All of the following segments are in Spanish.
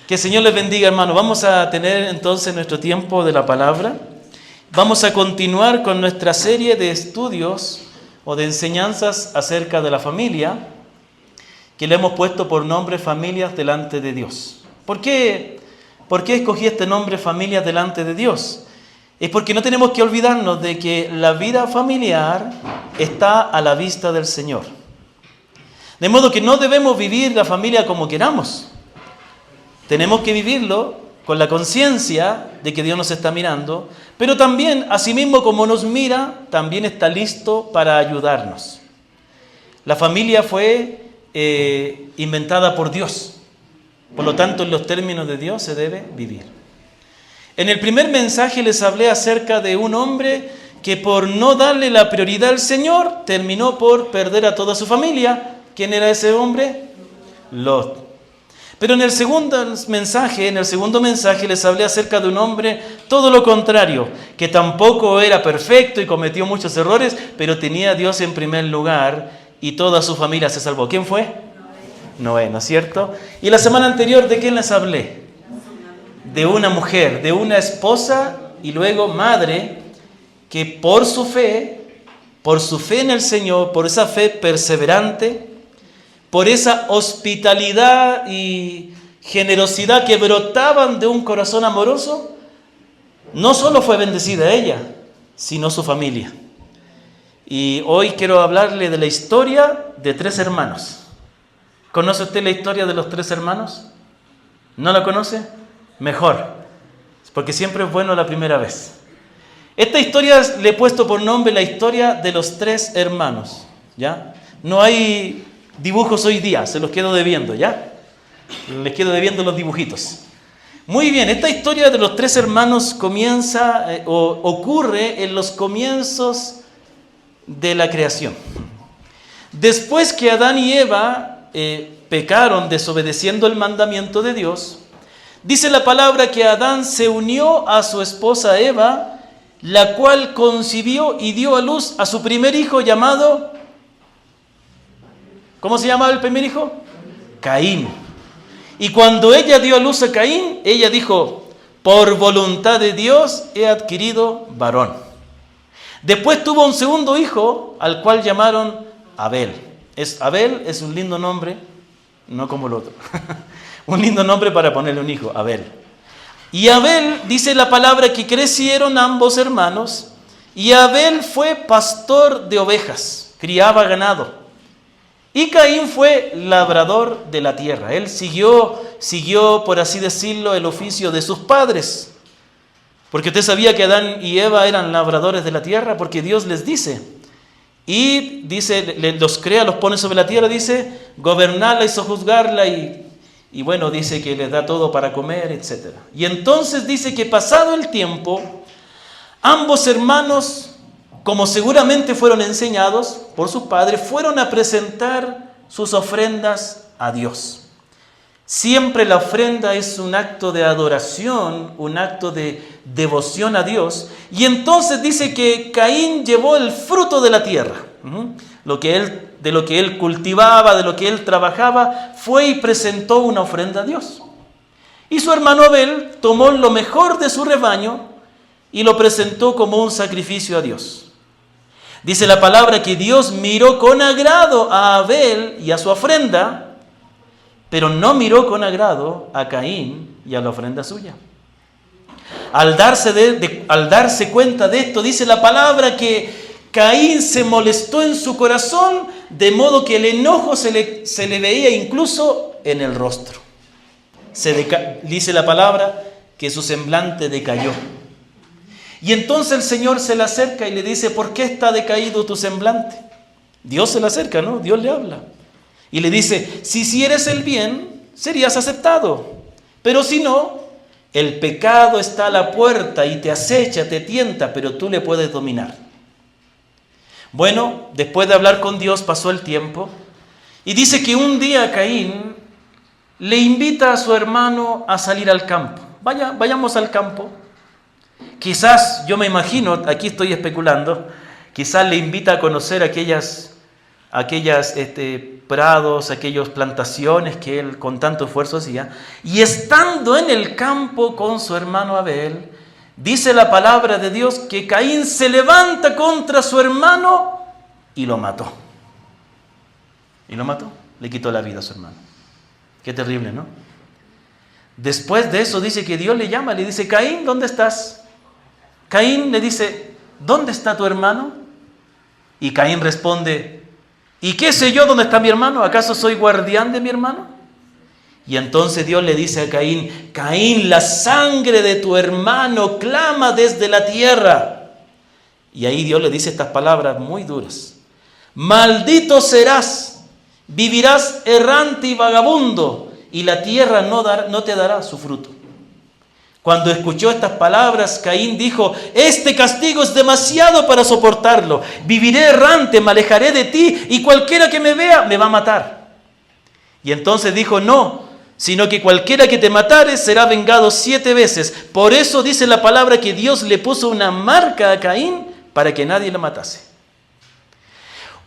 Que el Señor les bendiga, hermano. Vamos a tener entonces nuestro tiempo de la palabra. Vamos a continuar con nuestra serie de estudios o de enseñanzas acerca de la familia, que le hemos puesto por nombre Familias delante de Dios. ¿Por qué escogí este nombre Familias delante de Dios? Es porque no tenemos que olvidarnos de que la vida familiar está a la vista del Señor. De modo que no debemos vivir la familia como queramos. Tenemos que vivirlo con la conciencia de que Dios nos está mirando, pero también, asimismo como nos mira, también está listo para ayudarnos. La familia fue inventada por Dios. Por lo tanto, en los términos de Dios se debe vivir. En el primer mensaje les hablé acerca de un hombre que por no darle la prioridad al Señor, terminó por perder a toda su familia. ¿Quién era ese hombre? Lot. Pero en el segundo mensaje les hablé acerca de un hombre todo lo contrario, que tampoco era perfecto y cometió muchos errores, pero tenía a Dios en primer lugar y toda su familia se salvó. ¿Quién fue? Noé, ¿no es cierto? Y la semana anterior, ¿de quién les hablé? De una mujer, de una esposa y luego madre, que por su fe en el Señor, por esa fe perseverante, por esa hospitalidad y generosidad que brotaban de un corazón amoroso, no solo fue bendecida ella, sino su familia. Y hoy quiero hablarle de la historia de 3 hermanos. ¿Conoce usted la historia de los 3 hermanos? ¿No la conoce? Mejor, porque siempre es bueno la primera vez. Esta historia le he puesto por nombre la historia de los 3 hermanos, ¿ya? No hay dibujos hoy día, se los quedo debiendo, ¿ya? Les quedo debiendo los dibujitos. Muy bien, esta historia de los 3 hermanos ocurre en los comienzos de la creación. Después que Adán y Eva pecaron desobedeciendo el mandamiento de Dios, dice la palabra que Adán se unió a su esposa Eva, la cual concibió y dio a luz a su primer hijo llamado... ¿Cómo se llamaba el primer hijo? Caín. Y cuando ella dio a luz a Caín, ella dijo, por voluntad de Dios he adquirido varón. Después tuvo un segundo hijo, al cual llamaron Abel. Abel es un lindo nombre, no como el otro. Un lindo nombre para ponerle un hijo, Abel. Y Abel, dice la palabra, que crecieron ambos hermanos, y Abel fue pastor de ovejas, criaba ganado. Y Caín fue labrador de la tierra. Él siguió, por así decirlo, el oficio de sus padres. Porque usted sabía que Adán y Eva eran labradores de la tierra, porque Dios les dice. Y dice, los crea, los pone sobre la tierra, dice, gobernarla y sojuzgarla. Y bueno, dice que les da todo para comer, etc. Y entonces dice que pasado el tiempo, ambos hermanos, como seguramente fueron enseñados por sus padres, fueron a presentar sus ofrendas a Dios. Siempre la ofrenda es un acto de adoración, un acto de devoción a Dios. Y entonces dice que Caín llevó el fruto de la tierra, de lo que él cultivaba, de lo que él trabajaba, fue y presentó una ofrenda a Dios. Y su hermano Abel tomó lo mejor de su rebaño y lo presentó como un sacrificio a Dios. Dice la palabra que Dios miró con agrado a Abel y a su ofrenda, pero no miró con agrado a Caín y a la ofrenda suya. Al darse cuenta de esto, dice la palabra que Caín se molestó en su corazón, de modo que el enojo se le veía incluso en el rostro. Dice la palabra que su semblante decayó. Y entonces el Señor se le acerca y le dice, ¿por qué está decaído tu semblante? Dios se le acerca, ¿no? Dios le habla. Y le dice, si hicieres el bien, serías aceptado. Pero si no, el pecado está a la puerta y te acecha, te tienta, pero tú le puedes dominar. Bueno, después de hablar con Dios pasó el tiempo. Y dice que un día Caín le invita a su hermano a salir al campo. Vayamos al campo. Quizás, yo me imagino, aquí estoy especulando, quizás le invita a conocer aquellas aquellas prados, aquellas plantaciones que él con tanto esfuerzo hacía. Y estando en el campo con su hermano Abel, dice la palabra de Dios que Caín se levanta contra su hermano y lo mató. Y lo mató, le quitó la vida a su hermano. Qué terrible, ¿no? Después de eso dice que Dios le llama, le dice: Caín, ¿dónde estás? Caín le dice: ¿dónde está tu hermano? Y Caín responde: ¿y qué sé yo dónde está mi hermano? ¿Acaso soy guardián de mi hermano? Y entonces Dios le dice a Caín: Caín, la sangre de tu hermano clama desde la tierra. Y ahí Dios le dice estas palabras muy duras: maldito serás, vivirás errante y vagabundo, y la tierra no te dará su fruto. Cuando escuchó estas palabras, Caín dijo: este castigo es demasiado para soportarlo. Viviré errante, me alejaré de ti, y cualquiera que me vea me va a matar. Y entonces dijo: no, sino que cualquiera que te matare será vengado 7 veces. Por eso dice la palabra que Dios le puso una marca a Caín para que nadie lo matase.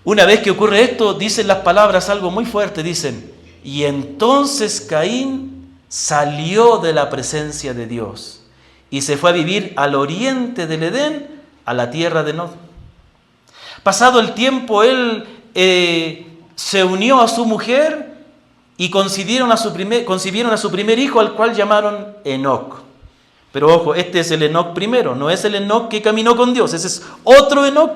Una vez que ocurre esto, dicen las palabras algo muy fuerte, dicen: y entonces Caín salió de la presencia de Dios y se fue a vivir al oriente del Edén, a la tierra de Nod. Pasado el tiempo, él se unió a su mujer y concibieron a su primer hijo, al cual llamaron Enoc. Pero ojo, este es el Enoc primero, no es el Enoc que caminó con Dios, ese es otro Enoc,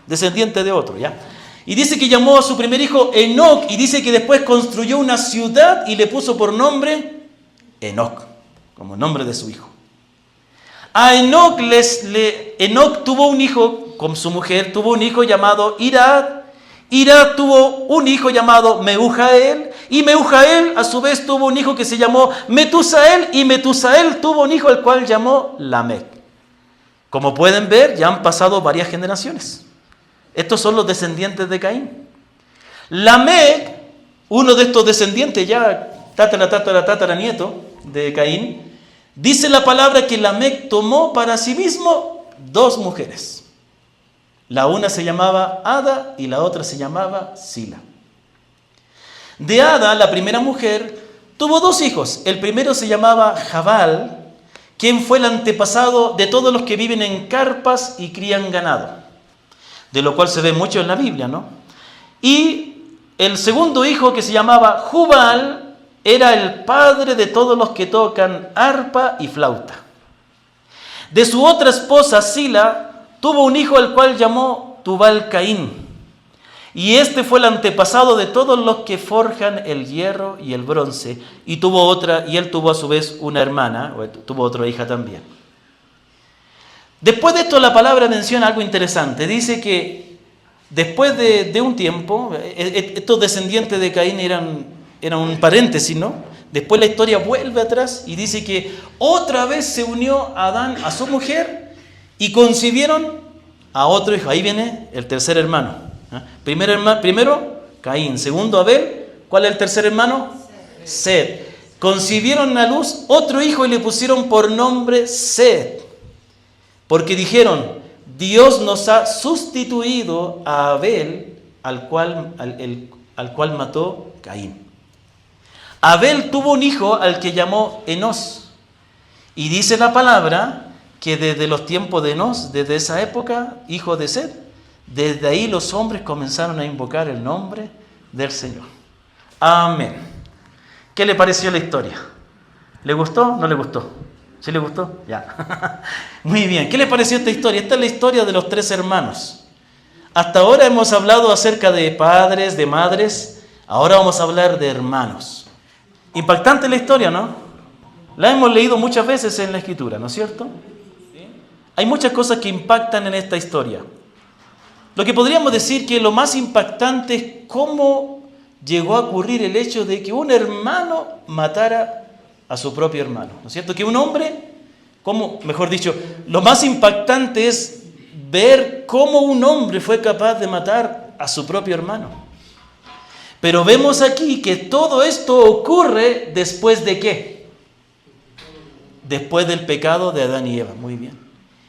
descendiente de otro, ¿ya? Y dice que llamó a su primer hijo Enoc, y dice que después construyó una ciudad y le puso por nombre Enoc, como nombre de su hijo. A Enoc, Enoc tuvo un hijo con su mujer, tuvo un hijo llamado Irad. Irad tuvo un hijo llamado Mehujael, y Mehujael a su vez tuvo un hijo que se llamó Metusael, y Metusael tuvo un hijo al cual llamó Lamec. Como pueden ver, ya han pasado varias generaciones. Estos son los descendientes de Caín. Lamec, uno de estos descendientes, ya tatara nieto de Caín, dice la palabra que Lamec tomó para sí mismo 2 mujeres. La una se llamaba Ada y la otra se llamaba Sila. De Ada, la primera mujer, tuvo 2 hijos. El primero se llamaba Jabal, quien fue el antepasado de todos los que viven en carpas y crían ganado, de lo cual se ve mucho en la Biblia, ¿no? Y el segundo hijo, que se llamaba Jubal, era el padre de todos los que tocan arpa y flauta. De su otra esposa, Sila, tuvo un hijo al cual llamó Tubal Caín. Y este fue el antepasado de todos los que forjan el hierro y el bronce. Y él tuvo a su vez una hermana, o tuvo otra hija también. Después de esto, la palabra menciona algo interesante. Dice que después de un tiempo, estos descendientes de Caín eran un paréntesis, ¿no? Después la historia vuelve atrás y dice que otra vez se unió Adán a su mujer y concibieron a otro hijo. Ahí viene el tercer hermano. Primero Caín, segundo Abel. ¿Cuál es el tercer hermano? Set. Concibieron a luz otro hijo y le pusieron por nombre Set, porque dijeron: Dios nos ha sustituido a Abel, al cual mató Caín. Abel tuvo un hijo al que llamó Enos. Y dice la palabra que desde los tiempos de Enos, desde esa época, hijo de Set, desde ahí los hombres comenzaron a invocar el nombre del Señor. Amén. ¿Qué le pareció la historia? ¿Le gustó? ¿No le gustó? ¿Sí le gustó? Ya. Muy bien. ¿Qué le pareció esta historia? Esta es la historia de los 3 hermanos. Hasta ahora hemos hablado acerca de padres, de madres. Ahora vamos a hablar de hermanos. Impactante la historia, ¿no? La hemos leído muchas veces en la Escritura, ¿no es cierto? Hay muchas cosas que impactan en esta historia. Lo que podríamos decir que lo más impactante es cómo llegó a ocurrir el hecho de que un hermano matara a su propio hermano, ¿no es cierto? Que un hombre, mejor dicho, lo más impactante es ver cómo un hombre fue capaz de matar a su propio hermano. Pero vemos aquí que todo esto ocurre después de ¿qué? Después del pecado de Adán y Eva. Muy bien.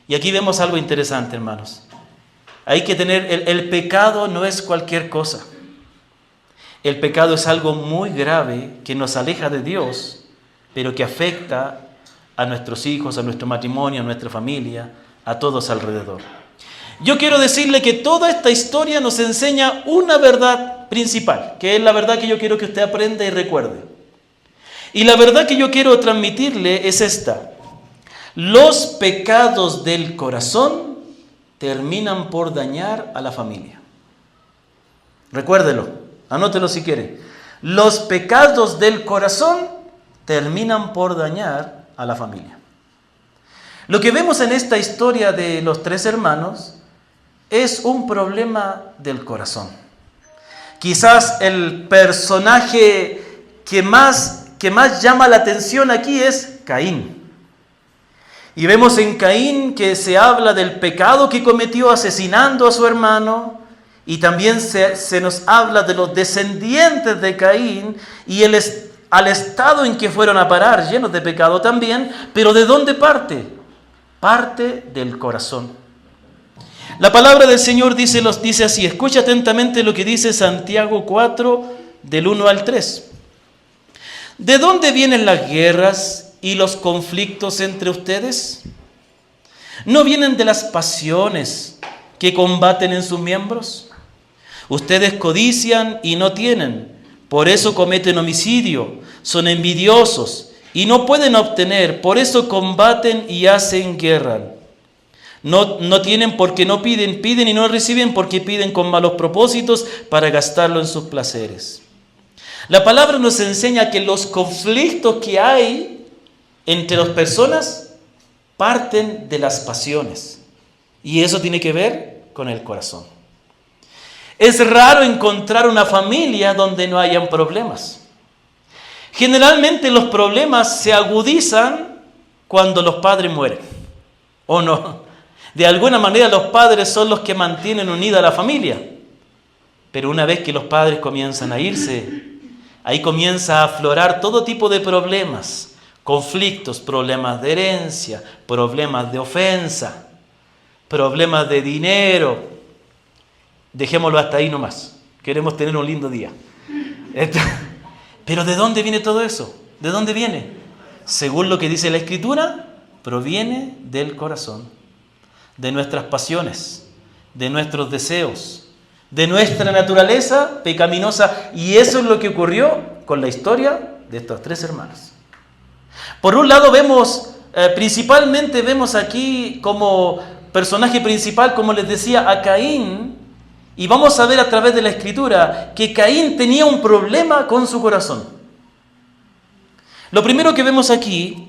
Y aquí vemos algo interesante, hermanos. Hay que tener, el pecado no es cualquier cosa. el pecado es algo muy grave que nos aleja de Dios, pero que afecta a nuestros hijos, a nuestro matrimonio, a nuestra familia, a todos alrededor. Yo quiero decirle que toda esta historia nos enseña una verdad principal, que es la verdad que yo quiero que usted aprenda y recuerde. Y la verdad que yo quiero transmitirle es esta: los pecados del corazón terminan por dañar a la familia. Recuérdelo, anótelo si quiere. Los pecados del corazón terminan por dañar a la familia. Lo que vemos en esta historia de los tres hermanos es un problema del corazón. Quizás el personaje que más llama la atención aquí es Caín. Y vemos en Caín que se habla del pecado que cometió asesinando a su hermano, y también se nos habla de los descendientes de Caín y al estado en que fueron a parar, llenos de pecado también. Pero ¿de dónde parte? Parte del corazón. La palabra del Señor dice así, escucha atentamente lo que dice Santiago 4, del 1 al 3. ¿De dónde vienen las guerras y los conflictos entre ustedes? ¿No vienen de las pasiones que combaten en sus miembros? Ustedes codician y no tienen, por eso cometen homicidio, son envidiosos y no pueden obtener, por eso combaten y hacen guerra. No tienen porque no piden, piden y no reciben porque piden con malos propósitos para gastarlo en sus placeres. La palabra nos enseña que los conflictos que hay entre las personas parten de las pasiones, y eso tiene que ver con el corazón. Es raro encontrar una familia donde no hayan problemas. Generalmente los problemas se agudizan cuando los padres mueren, ¿o no? De alguna manera los padres son los que mantienen unida a la familia. Pero una vez que los padres comienzan a irse, ahí comienza a aflorar todo tipo de problemas, conflictos, problemas de herencia, problemas de ofensa, problemas de dinero. Dejémoslo hasta ahí nomás. Queremos tener un lindo día. Pero ¿de dónde viene todo eso? ¿De dónde viene? Según lo que dice la Escritura, proviene del corazón, de nuestras pasiones, de nuestros deseos, de nuestra naturaleza pecaminosa. Y eso es lo que ocurrió con la historia de estos tres hermanos. Por un lado principalmente vemos aquí como personaje principal, como les decía, a Caín. Y vamos a ver a través de la Escritura que Caín tenía un problema con su corazón. Lo primero que vemos aquí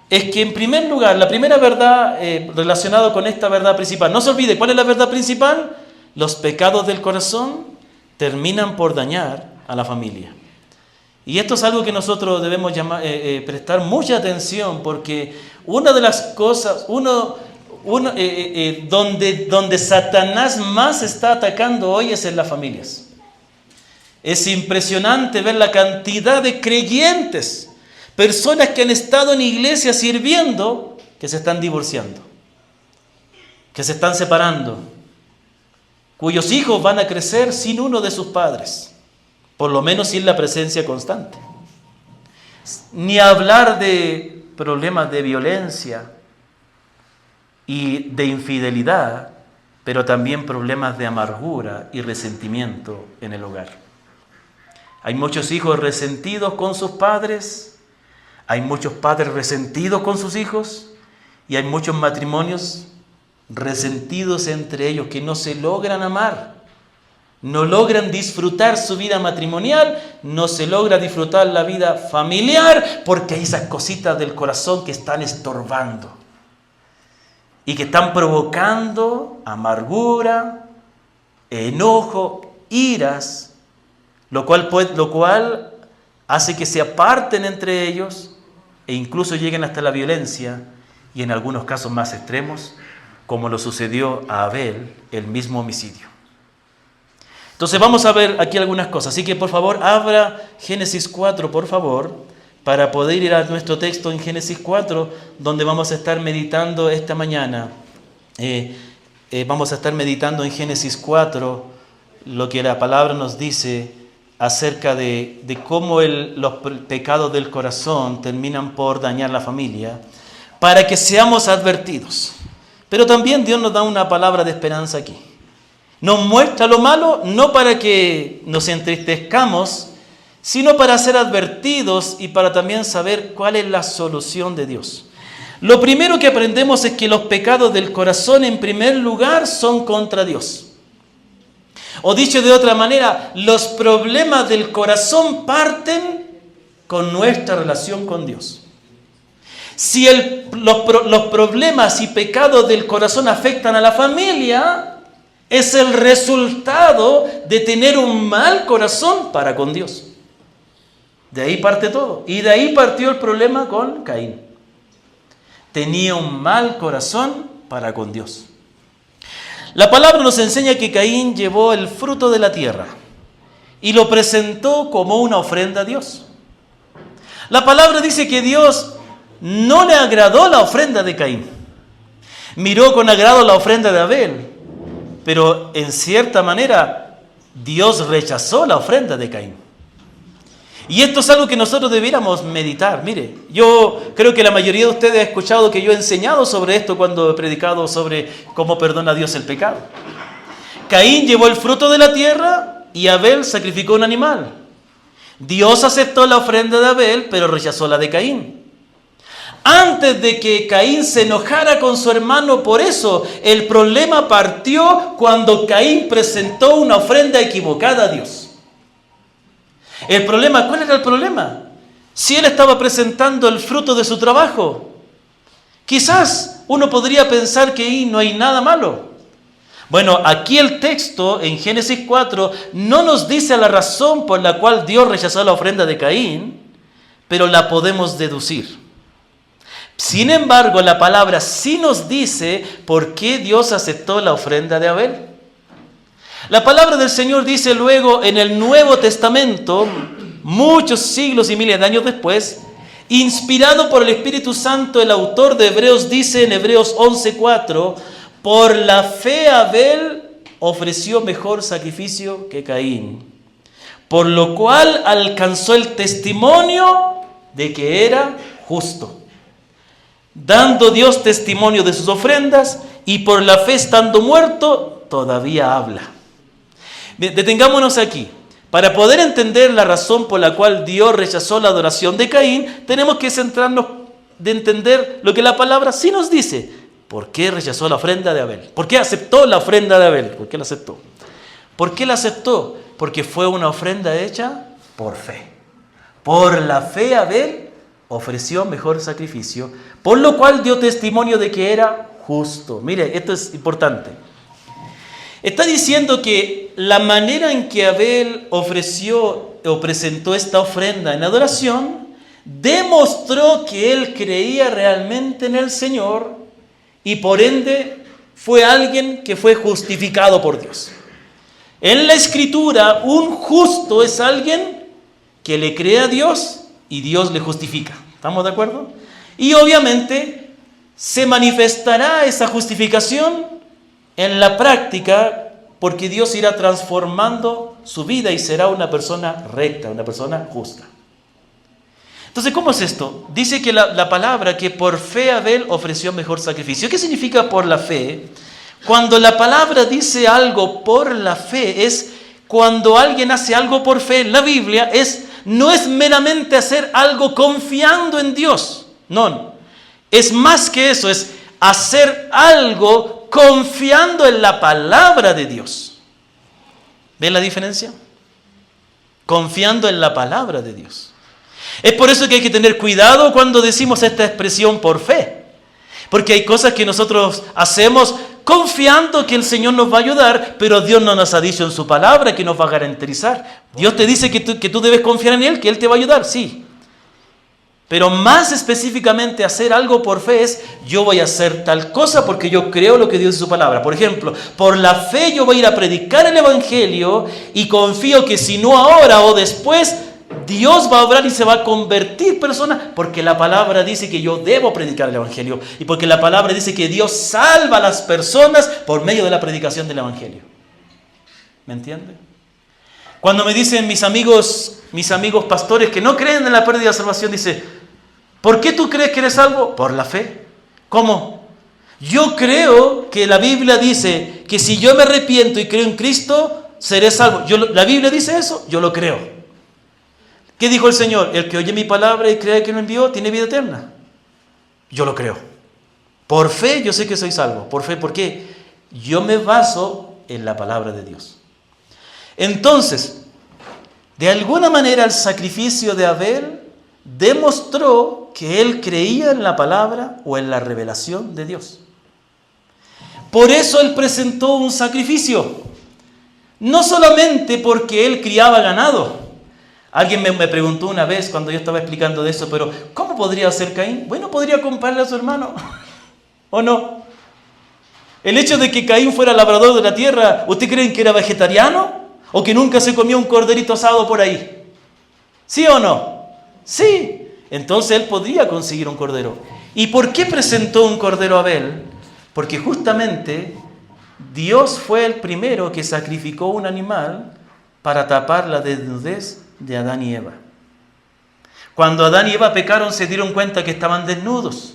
es que, en primer lugar, la primera verdad relacionada con esta verdad principal, no se olvide, ¿cuál es la verdad principal? Los pecados del corazón terminan por dañar a la familia. Y esto es algo que nosotros debemos prestar mucha atención, porque una de las cosas, donde Satanás más está atacando hoy es en las familias. Es impresionante ver la cantidad de creyentes, personas que han estado en iglesias sirviendo, que se están divorciando, que se están separando, cuyos hijos van a crecer sin uno de sus padres, por lo menos sin la presencia constante. Ni hablar de problemas de violencia y de infidelidad, pero también problemas de amargura y resentimiento en el hogar. Hay muchos hijos resentidos con sus padres, hay muchos padres resentidos con sus hijos, y hay muchos matrimonios resentidos entre ellos que no se logran amar, no logran disfrutar su vida matrimonial, no se logra disfrutar la vida familiar, porque hay esas cositas del corazón que están estorbando y que están provocando amargura, enojo, iras, lo cual hace que se aparten entre ellos e incluso lleguen hasta la violencia, y en algunos casos más extremos, como lo sucedió a Abel, el mismo homicidio. Entonces vamos a ver aquí algunas cosas, así que por favor abra Génesis 4, por favor, para poder ir a nuestro texto en Génesis 4, donde vamos a estar meditando esta mañana. Vamos a estar meditando en Génesis 4 lo que la palabra nos dice acerca de cómo los pecados del corazón terminan por dañar la familia, para que seamos advertidos. Pero también Dios nos da una palabra de esperanza aquí. Nos muestra lo malo, no para que nos entristezcamos, sino para ser advertidos y para también saber cuál es la solución de Dios. Lo primero que aprendemos es que los pecados del corazón, en primer lugar, son contra Dios. O dicho de otra manera, los problemas del corazón parten con nuestra relación con Dios. Si los problemas y pecados del corazón afectan a la familia, es el resultado de tener un mal corazón para con Dios. De ahí parte todo. Y de ahí partió el problema con Caín. Tenía un mal corazón para con Dios. La palabra nos enseña que Caín llevó el fruto de la tierra y lo presentó como una ofrenda a Dios. La palabra dice que Dios no le agradó la ofrenda de Caín. Miró con agrado la ofrenda de Abel, pero en cierta manera Dios rechazó la ofrenda de Caín. Y esto es algo que nosotros debiéramos meditar. Mire, yo creo que la mayoría de ustedes ha escuchado que yo he enseñado sobre esto cuando he predicado sobre cómo perdona Dios el pecado. Caín llevó el fruto de la tierra y Abel sacrificó un animal. Dios aceptó la ofrenda de Abel, pero rechazó la de Caín. Antes de que Caín se enojara con su hermano por eso, el problema partió cuando Caín presentó una ofrenda equivocada a Dios. El problema, ¿cuál era el problema? Si él estaba presentando el fruto de su trabajo, quizás uno podría pensar que ahí no hay nada malo. Bueno, aquí el texto en Génesis 4 no nos dice la razón por la cual Dios rechazó la ofrenda de Caín, pero la podemos deducir. Sin embargo, la palabra sí nos dice por qué Dios aceptó la ofrenda de Abel. La palabra del Señor dice luego en el Nuevo Testamento, muchos siglos y miles de años después, inspirado por el Espíritu Santo, el autor de Hebreos dice en Hebreos 11:4, por la fe Abel ofreció mejor sacrificio que Caín, por lo cual alcanzó el testimonio de que era justo, dando Dios testimonio de sus ofrendas, y por la fe estando muerto, todavía habla. Detengámonos aquí. Para poder entender la razón por la cual Dios rechazó la adoración de Caín, tenemos que centrarnos de entender lo que la palabra sí nos dice. ¿Por qué rechazó la ofrenda de Abel? ¿Por qué aceptó la ofrenda de Abel? ¿Por qué la aceptó? ¿Por qué la aceptó? Porque fue una ofrenda hecha por fe. Por la fe Abel ofreció mejor sacrificio, por lo cual dio testimonio de que era justo. Mire, esto es importante. Está diciendo que la manera en que Abel ofreció o presentó esta ofrenda en adoración demostró que él creía realmente en el Señor y por ende fue alguien que fue justificado por Dios. En la Escritura, un justo es alguien que le cree a Dios y Dios le justifica. ¿Estamos de acuerdo? Y obviamente se manifestará esa justificación en la práctica, porque Dios irá transformando su vida y será una persona recta, una persona justa. Entonces, ¿cómo es esto? Dice que la palabra que por fe Abel ofreció mejor sacrificio. ¿Qué significa por la fe? Cuando la palabra dice algo por la fe, es cuando alguien hace algo por fe en la Biblia, no es meramente hacer algo confiando en Dios. No, es más que eso, es hacer algo confiando en la palabra de Dios. ¿Ven la diferencia? Confiando en la palabra de Dios. Es por eso que hay que tener cuidado cuando decimos esta expresión por fe. Porque hay cosas que nosotros hacemos confiando que el Señor nos va a ayudar, pero Dios no nos ha dicho en su palabra que nos va a garantizar. Dios te dice que tú debes confiar en Él, que Él te va a ayudar, sí. Pero más específicamente hacer algo por fe es, yo voy a hacer tal cosa porque yo creo lo que Dios dice en su palabra. Por ejemplo, por la fe yo voy a ir a predicar el Evangelio y confío que si no ahora o después, Dios va a obrar y se va a convertir personas, porque la palabra dice que yo debo predicar el Evangelio y porque la palabra dice que Dios salva a las personas por medio de la predicación del Evangelio. ¿Me entiende? Cuando me dicen mis amigos pastores que no creen en la pérdida de la salvación, dice, ¿por qué tú crees que eres salvo? Por la fe. ¿Cómo? Yo creo que la Biblia dice que si yo me arrepiento y creo en Cristo, seré salvo. ¿La Biblia dice eso? Yo lo creo. ¿Qué dijo el Señor? El que oye mi palabra y cree que me envió, tiene vida eterna. Yo lo creo. Por fe yo sé que soy salvo. Por fe, ¿por qué? Yo me baso en la palabra de Dios. Entonces, de alguna manera el sacrificio de Abel demostró que él creía en la palabra o en la revelación de Dios. Por eso él presentó un sacrificio. No solamente porque él criaba ganado. Alguien me preguntó una vez cuando yo estaba explicando de eso, pero ¿cómo podría hacer Caín? Bueno, podría comprarle a su hermano, ¿o no? El hecho de que Caín fuera labrador de la tierra, ¿usted creen que era vegetariano? ¿O que nunca se comió un corderito asado por ahí? ¿Sí o no? Sí. Entonces él podría conseguir un cordero. ¿Y por qué presentó un cordero a Abel? Porque justamente Dios fue el primero que sacrificó un animal para tapar la desnudez de Adán y Eva. Cuando Adán y Eva pecaron, se dieron cuenta que estaban desnudos.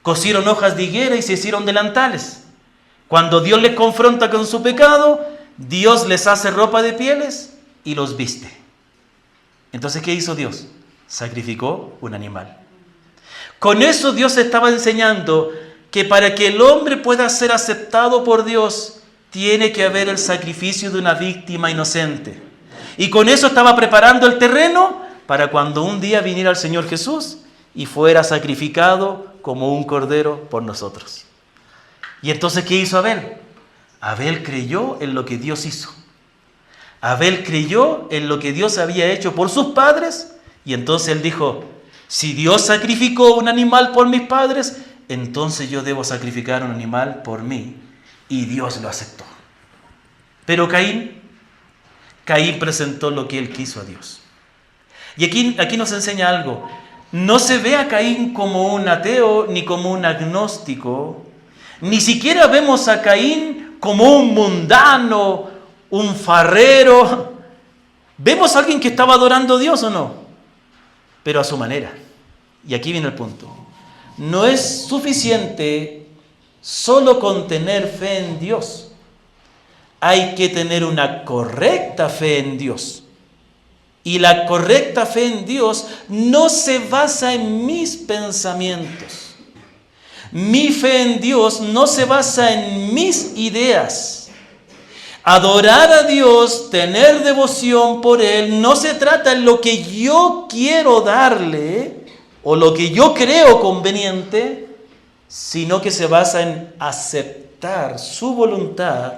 Cosieron hojas de higuera y se hicieron delantales. Cuando Dios les confronta con su pecado, Dios les hace ropa de pieles y los viste. Entonces, ¿qué hizo Dios? Sacrificó un animal. Con eso Dios estaba enseñando que para que el hombre pueda ser aceptado por Dios, tiene que haber el sacrificio de una víctima inocente. Y con eso estaba preparando el terreno para cuando un día viniera el Señor Jesús y fuera sacrificado como un cordero por nosotros. ¿Y entonces qué hizo Abel? Abel creyó en lo que Dios hizo. Abel creyó en lo que Dios había hecho por sus padres y entonces él dijo, si Dios sacrificó un animal por mis padres, entonces yo debo sacrificar un animal por mí. Y Dios lo aceptó. Pero Caín presentó lo que él quiso a Dios. Y aquí nos enseña algo. No se ve a Caín como un ateo ni como un agnóstico. Ni siquiera vemos a Caín como un mundano, un farrero. Vemos a alguien que estaba adorando a Dios, ¿o no? Pero a su manera. Y aquí viene el punto. No es suficiente solo con tener fe en Dios. Hay que tener una correcta fe en Dios. Y la correcta fe en Dios no se basa en mis pensamientos. Mi fe en Dios no se basa en mis ideas. Adorar a Dios, tener devoción por Él, no se trata en lo que yo quiero darle o lo que yo creo conveniente, sino que se basa en aceptar su voluntad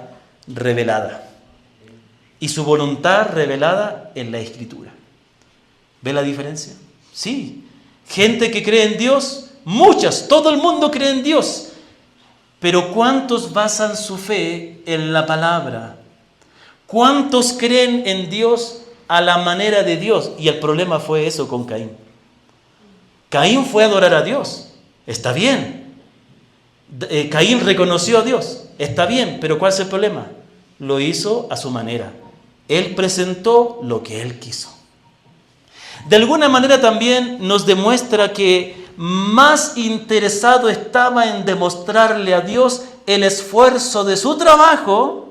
revelada. Y su voluntad revelada en la Escritura. ¿Ve la diferencia? Sí. Gente que cree en Dios, muchas, todo el mundo cree en Dios. Pero ¿cuántos basan su fe en la palabra? ¿Cuántos creen en Dios a la manera de Dios? Y el problema fue eso con Caín. Caín fue a adorar a Dios. Está bien. Caín reconoció a Dios. Está bien, pero ¿cuál es el problema? Lo hizo a su manera. Él presentó lo que él quiso. De alguna manera también nos demuestra que más interesado estaba en demostrarle a Dios el esfuerzo de su trabajo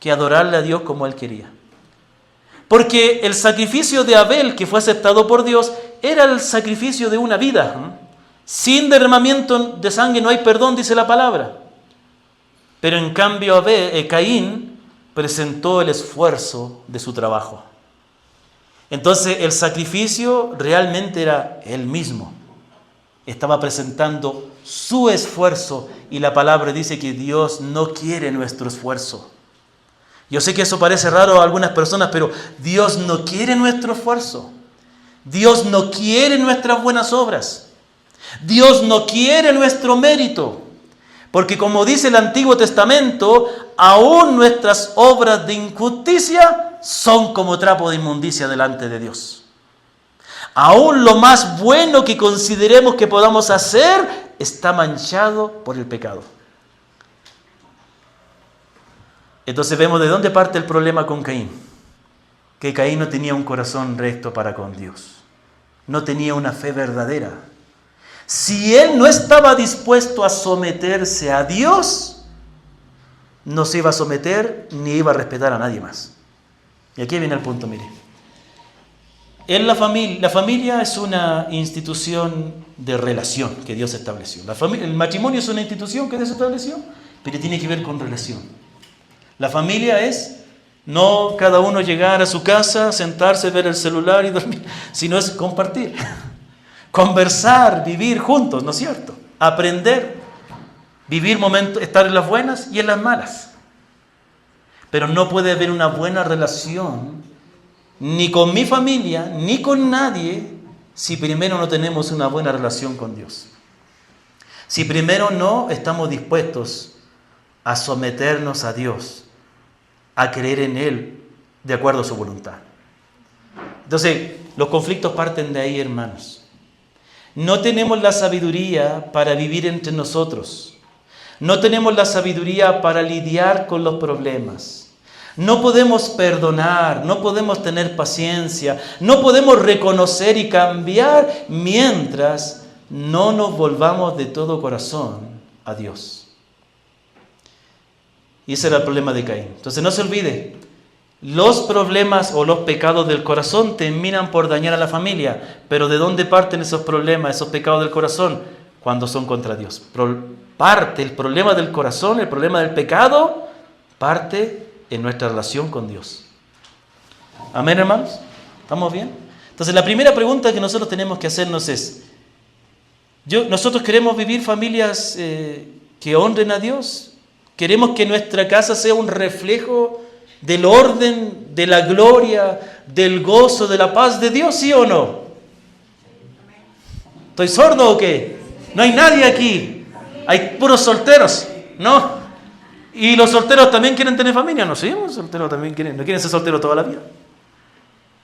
que adorarle a Dios como él quería. Porque el sacrificio de Abel, que fue aceptado por Dios, era el sacrificio de una vida. Sin derramamiento de sangre no hay perdón, dice la palabra. Pero en cambio Caín presentó el esfuerzo de su trabajo. Entonces el sacrificio realmente era él mismo. Estaba presentando su esfuerzo y la palabra dice que Dios no quiere nuestro esfuerzo. Yo sé que eso parece raro a algunas personas, pero Dios no quiere nuestro esfuerzo. Dios no quiere nuestras buenas obras. Dios no quiere nuestro mérito. Porque como dice el Antiguo Testamento, aún nuestras obras de injusticia son como trapo de inmundicia delante de Dios. Aún lo más bueno que consideremos que podamos hacer está manchado por el pecado. Entonces vemos de dónde parte el problema con Caín. que Caín no tenía un corazón recto para con Dios. No tenía una fe verdadera. Si él no estaba dispuesto a someterse a Dios, no se iba a someter ni iba a respetar a nadie más. Y aquí viene el punto, mire. La familia es una institución de relación que Dios estableció. El matrimonio es una institución que Dios estableció, pero tiene que ver con relación. La familia es no cada uno llegar a su casa, sentarse, ver el celular y dormir, sino es compartir, conversar, vivir juntos, ¿no es cierto? Aprender, vivir momentos, estar en las buenas y en las malas. Pero no puede haber una buena relación ni con mi familia, ni con nadie, si primero no tenemos una buena relación con Dios. Si primero no estamos dispuestos a someternos a Dios, a creer en Él de acuerdo a su voluntad. Entonces, los conflictos parten de ahí, hermanos. No tenemos la sabiduría para vivir entre nosotros. No tenemos la sabiduría para lidiar con los problemas. No podemos perdonar, no podemos tener paciencia, no podemos reconocer y cambiar mientras no nos volvamos de todo corazón a Dios. Y ese era el problema de Caín. Entonces no se olvide, los problemas o los pecados del corazón terminan por dañar a la familia. Pero ¿de dónde parten esos problemas, esos pecados del corazón? Cuando son contra Dios. Parte el problema del corazón, el problema del pecado, parte en nuestra relación con Dios. Amén, hermanos. ¿Estamos bien? Entonces la primera pregunta que nosotros tenemos que hacernos es, ¿nosotros queremos vivir familias que honren a Dios? ¿Queremos que nuestra casa sea un reflejo del orden, de la gloria, del gozo, de la paz de Dios, sí o no? ¿Estoy sordo o qué? No hay nadie aquí. Hay puros solteros, ¿no? Y los solteros también quieren tener familia, ¿no? Sí, los solteros también no quieren ser solteros toda la vida.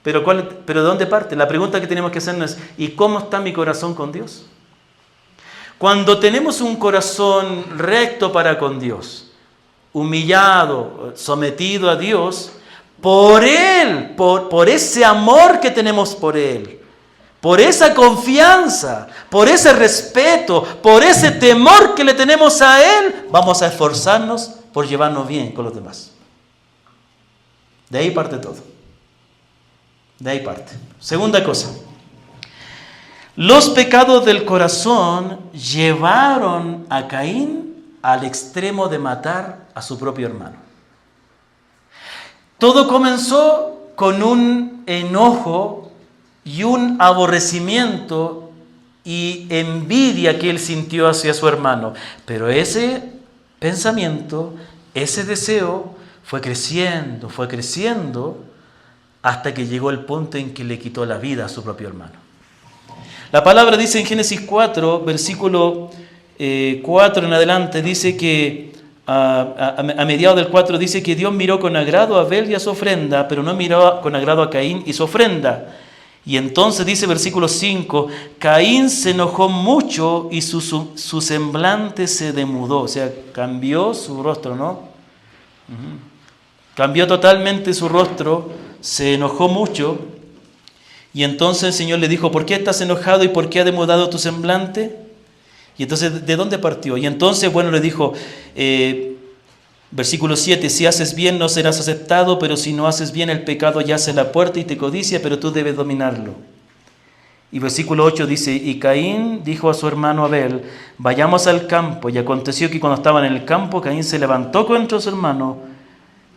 Pero ¿de dónde parte? La pregunta que tenemos que hacernos es, ¿y cómo está mi corazón con Dios? Cuando tenemos un corazón recto para con Dios, humillado, sometido a Dios, por Él, por ese amor que tenemos por Él, por esa confianza, por ese respeto, por ese temor que le tenemos a Él, vamos a esforzarnos por llevarnos bien con los demás. De ahí parte todo. De ahí parte. Segunda cosa. Los pecados del corazón llevaron a Caín al extremo de matar a su propio hermano. Todo comenzó con un enojo y un aborrecimiento y envidia que él sintió hacia su hermano. Pero ese pensamiento, ese deseo fue creciendo hasta que llegó el punto en que le quitó la vida a su propio hermano. La palabra dice en Génesis 4, versículo 4 en adelante, dice que a mediados del 4 dice que Dios miró con agrado a Abel y a su ofrenda, pero no miró con agrado a Caín y su ofrenda. Y entonces dice versículo 5, Caín se enojó mucho y su semblante se demudó, o sea, cambió su rostro, ¿no? Cambió totalmente su rostro, se enojó mucho. Y entonces el Señor le dijo, ¿por qué estás enojado y por qué ha demudado tu semblante? Y entonces, ¿de dónde partió? Y entonces, le dijo, versículo 7, si haces bien no serás aceptado, pero si no haces bien el pecado yace en la puerta y te codicia, pero tú debes dominarlo. Y versículo 8 dice, y Caín dijo a su hermano Abel, vayamos al campo. Y aconteció que cuando estaban en el campo, Caín se levantó contra su hermano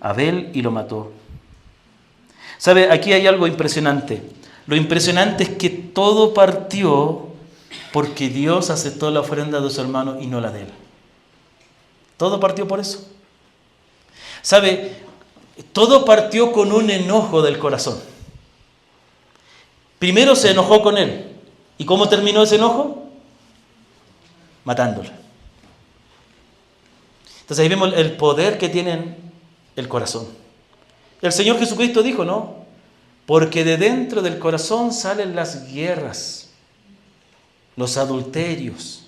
Abel y lo mató. ¿Sabe? Aquí hay algo impresionante. Lo impresionante es que todo partió porque Dios aceptó la ofrenda de su hermano y no la de él. Todo partió por eso. ¿Sabe? Todo partió con un enojo del corazón. Primero se enojó con él. ¿Y cómo terminó ese enojo? Matándolo. Entonces ahí vemos el poder que tiene el corazón. El Señor Jesucristo dijo, ¿no? Porque de dentro del corazón salen las guerras, los adulterios,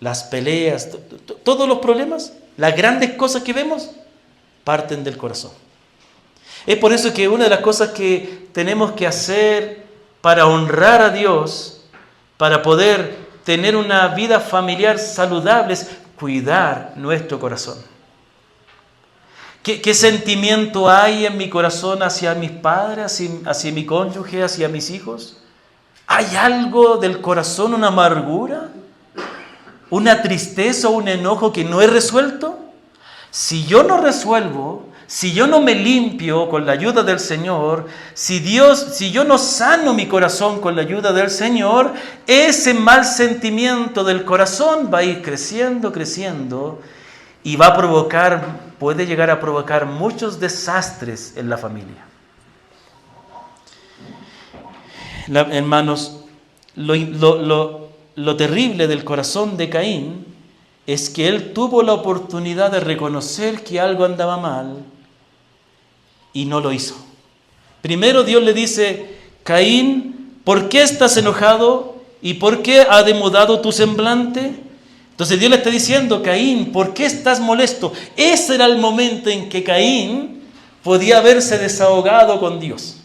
las peleas, todos los problemas, las grandes cosas que vemos, parten del corazón. Es por eso que una de las cosas que tenemos que hacer para honrar a Dios, para poder tener una vida familiar saludable, es cuidar nuestro corazón. ¿Qué sentimiento hay en mi corazón hacia mis padres, hacia mi cónyuge, hacia mis hijos? ¿Hay algo del corazón, una amargura, una tristeza o un enojo que no he resuelto? Si yo no resuelvo, si yo no me limpio con la ayuda del Señor, si yo no sano mi corazón con la ayuda del Señor, ese mal sentimiento del corazón va a ir creciendo, creciendo, y puede llegar a provocar muchos desastres en la familia. Hermanos, lo terrible del corazón de Caín es que él tuvo la oportunidad de reconocer que algo andaba mal y no lo hizo. Primero Dios le dice: Caín, ¿por qué estás enojado? ¿Y por qué ha demudado tu semblante? Entonces Dios le está diciendo: Caín, ¿por qué estás molesto? Ese era el momento en que Caín podía haberse desahogado con Dios.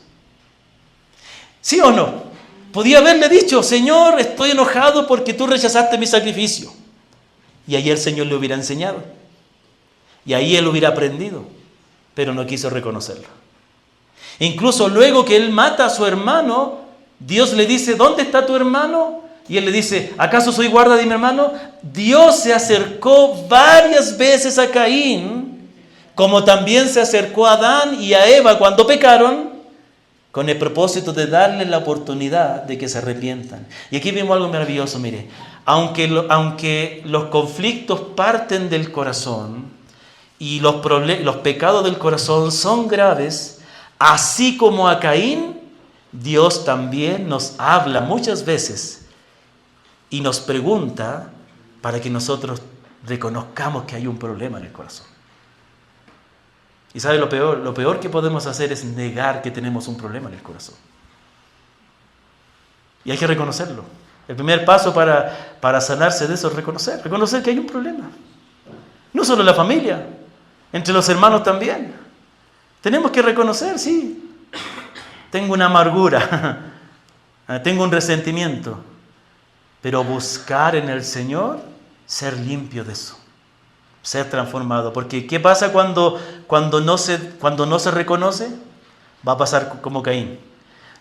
¿Sí o no? Podía haberle dicho: Señor, estoy enojado porque tú rechazaste mi sacrificio. Y ahí el Señor le hubiera enseñado. Y ahí él hubiera aprendido. Pero no quiso reconocerlo. Incluso luego que él mata a su hermano, Dios le dice: ¿dónde está tu hermano? Y él le dice: ¿acaso soy guarda de mi hermano? Dios se acercó varias veces a Caín, como también se acercó a Adán y a Eva cuando pecaron, con el propósito de darles la oportunidad de que se arrepientan. Y aquí vemos algo maravilloso, mire. Aunque los conflictos parten del corazón y los pecados del corazón son graves, así como a Caín, Dios también nos habla muchas veces y nos pregunta para que nosotros reconozcamos que hay un problema en el corazón. ¿Y sabe lo peor? Lo peor que podemos hacer es negar que tenemos un problema en el corazón. Y hay que reconocerlo. El primer paso para sanarse de eso es reconocer que hay un problema. No solo en la familia, entre los hermanos también. Tenemos que reconocer, sí, tengo una amargura, tengo un resentimiento, pero buscar en el Señor ser limpio de eso. Ser transformado. Porque ¿qué pasa cuando no se reconoce? Va a pasar como Caín.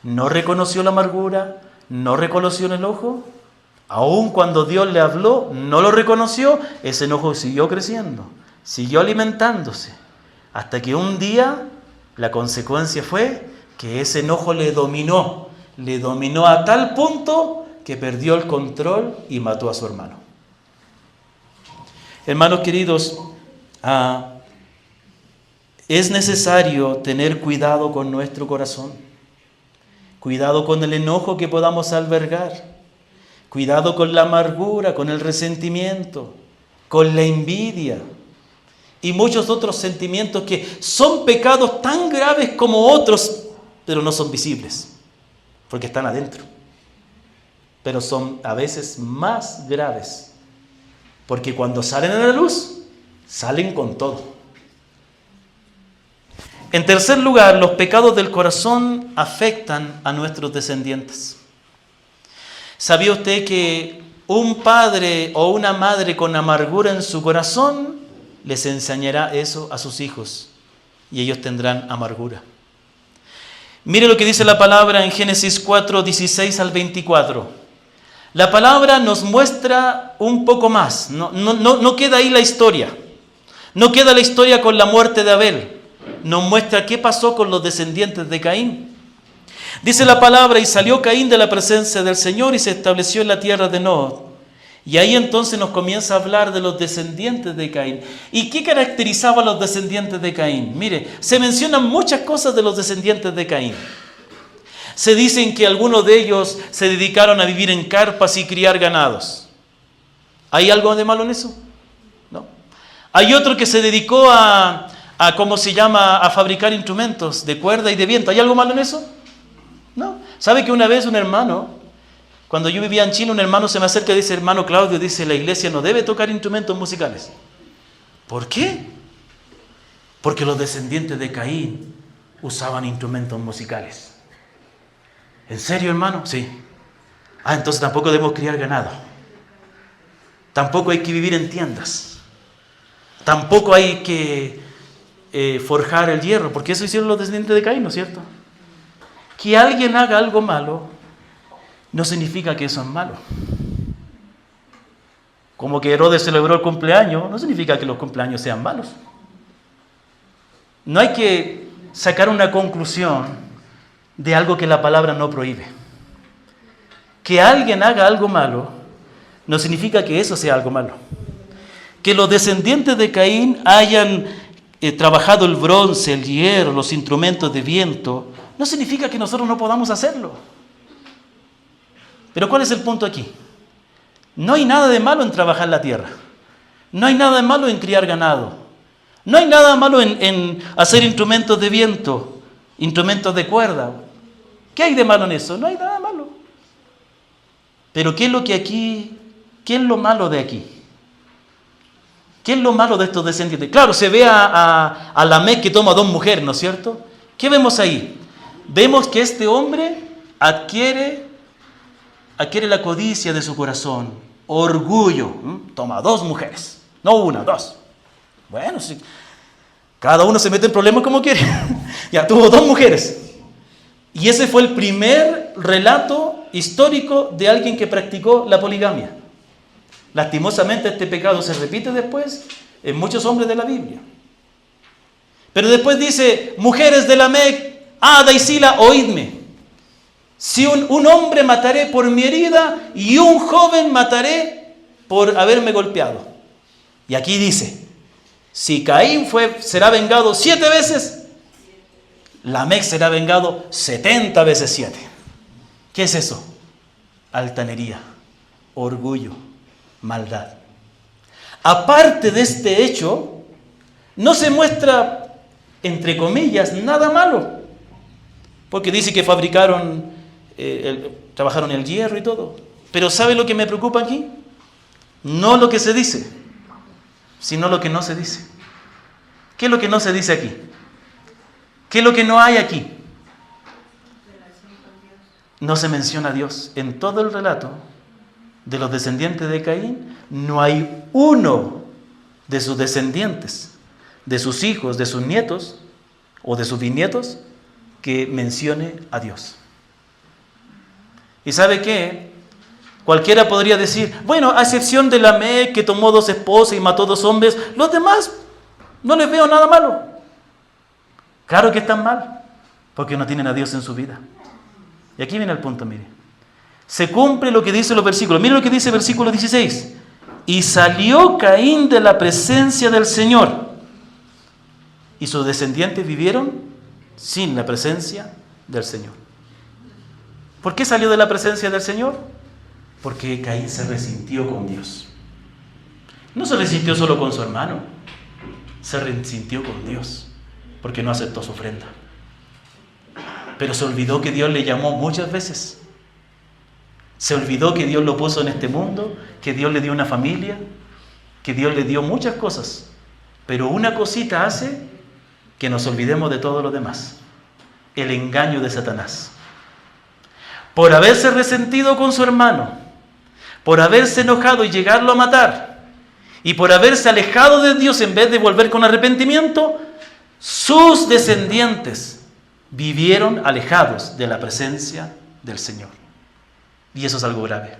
No reconoció la amargura, no reconoció el enojo. Aun cuando Dios le habló, no lo reconoció. Ese enojo siguió creciendo, siguió alimentándose. Hasta que un día la consecuencia fue que ese enojo le dominó a tal punto que perdió el control y mató a su hermano. Hermanos queridos, es necesario tener cuidado con nuestro corazón, cuidado con el enojo que podamos albergar, cuidado con la amargura, con el resentimiento, con la envidia y muchos otros sentimientos que son pecados tan graves como otros, pero no son visibles, porque están adentro, pero son a veces más graves. Porque cuando salen a la luz, salen con todo. En tercer lugar, los pecados del corazón afectan a nuestros descendientes. ¿Sabía usted que un padre o una madre con amargura en su corazón les enseñará eso a sus hijos? Y ellos tendrán amargura. Mire lo que dice la palabra en Génesis 4, 16 al 24. La palabra nos muestra un poco más. No queda ahí la historia. No queda la historia con la muerte de Abel. Nos muestra qué pasó con los descendientes de Caín. Dice la palabra: y salió Caín de la presencia del Señor y se estableció en la tierra de Nod. Y ahí entonces nos comienza a hablar de los descendientes de Caín. ¿Y qué caracterizaba a los descendientes de Caín? Mire, se mencionan muchas cosas de los descendientes de Caín. Se dicen que algunos de ellos se dedicaron a vivir en carpas y criar ganados. ¿Hay algo de malo en eso? No. Hay otro que se dedicó a fabricar instrumentos de cuerda y de viento. ¿Hay algo malo en eso? No. ¿Sabe que una vez un hermano, cuando yo vivía en Chile, un hermano se me acerca y dice: hermano Claudio, dice, la iglesia no debe tocar instrumentos musicales? ¿Por qué? Porque los descendientes de Caín usaban instrumentos musicales. ¿En serio, hermano? Sí. Entonces tampoco debemos criar ganado. Tampoco hay que vivir en tiendas. Tampoco hay que forjar el hierro, porque eso hicieron los descendientes de Caín, ¿no es cierto? Que alguien haga algo malo no significa que eso es malo. Como que Herodes celebró el cumpleaños, no significa que los cumpleaños sean malos. No hay que sacar una conclusión de algo que la palabra no prohíbe. Que alguien haga algo malo no significa que eso sea algo malo. Que los descendientes de Caín hayan trabajado el bronce, el hierro, los instrumentos de viento, no significa que nosotros no podamos hacerlo. Pero ¿cuál es el punto aquí? No hay nada de malo en trabajar la tierra. No hay nada de malo en criar ganado. No hay nada malo en hacer instrumentos de viento, instrumentos de cuerda. ¿Qué hay de malo en eso? No hay nada malo. Pero ¿qué es lo malo de aquí? ¿Qué es lo malo de estos descendientes? Claro, se ve a Lamec que toma 2 mujeres, ¿no es cierto? ¿Qué vemos ahí? Vemos que este hombre adquiere la codicia de su corazón, orgullo. Toma 2 mujeres, no una, 2. Bueno, sí, cada uno se mete en problemas como quiere. Ya tuvo 2 mujeres. Y ese fue el primer relato histórico de alguien que practicó la poligamia. Lastimosamente este pecado se repite después en muchos hombres de la Biblia. Pero después dice, mujeres de Lamec, Ada y Sila, oídme. Si un hombre mataré por mi herida y un joven mataré por haberme golpeado. Y aquí dice, si Caín será vengado 7 veces, Lamec será vengado 70 veces 7. ¿Qué es eso? Altanería, orgullo, maldad. Aparte de este hecho, no se muestra, entre comillas, nada malo. Porque dice que trabajaron el hierro y todo. Pero ¿sabe lo que me preocupa aquí? No lo que se dice, sino lo que no se dice. ¿Qué es lo que no se dice aquí? ¿Qué es lo que no hay aquí? No se menciona a Dios. En todo el relato de los descendientes de Caín, no hay uno de sus descendientes, de sus hijos, de sus nietos o de sus bisnietos, que mencione a Dios. ¿Y sabe qué? Cualquiera podría decir, bueno, a excepción de Lamec, que tomó 2 esposas y mató 2 hombres, los demás no les veo nada malo. Claro que están mal, porque no tienen a Dios en su vida. Y aquí viene el punto, mire. Se cumple lo que dicen los versículos. Mire lo que dice el versículo 16. Y salió Caín de la presencia del Señor, y sus descendientes vivieron sin la presencia del Señor. ¿Por qué salió de la presencia del Señor? Porque Caín se resintió con Dios. No se resintió solo con su hermano, se resintió con Dios, porque no aceptó su ofrenda. Pero se olvidó que Dios le llamó muchas veces. Se olvidó que Dios lo puso en este mundo, que Dios le dio una familia, que Dios le dio muchas cosas. Pero una cosita hace que nos olvidemos de todo lo demás: el engaño de Satanás. Por haberse resentido con su hermano, por haberse enojado y llegarlo a matar, y por haberse alejado de Dios en vez de volver con arrepentimiento, sus descendientes vivieron alejados de la presencia del Señor. Y eso es algo grave.